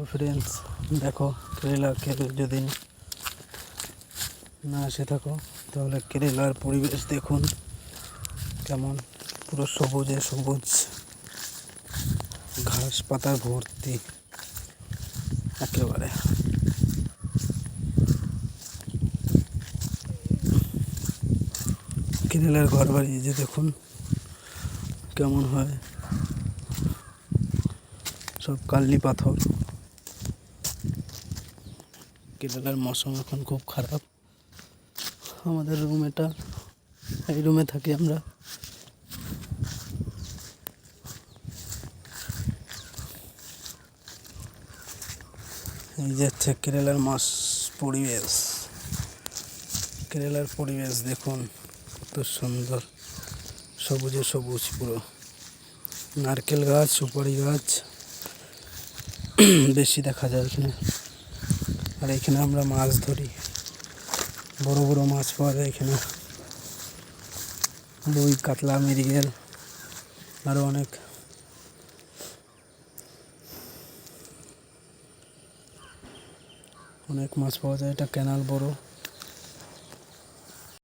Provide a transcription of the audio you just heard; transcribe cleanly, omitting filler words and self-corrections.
Friends, দেখো কেরালাকে যদি না এসে থাকো তাহলে কেরালার পরিবেশ দেখুন কেমন, পুরো সবুজে সবুজ, ঘাস পাতায় ভর্তি একেবারে। কেরালার ঘর বাড়ি যে দেখুন কেমন হয়, সব কালনি পাথর। কেরালার মৌসুম এখন খুব খারাপ। আমাদের রুম এটা, এই রুমে থাকি আমরা। এই যে হচ্ছে কেরালার পরিবেশ। কেরালার পরিবেশ দেখুন কত সুন্দর, সবুজে সবুজ পুরো। নারকেল গাছ, সুপারি গাছ বেশি দেখা যায় এখানে। আর এখানে আমরা মাছ ধরি, বড় বড় মাছ পাওয়া যায় এখানে, রুই, কাতলা, মৃগেল, আরও অনেক। অনেক মাছ পাওয়া যায়, এটা ক্যানাল বড়।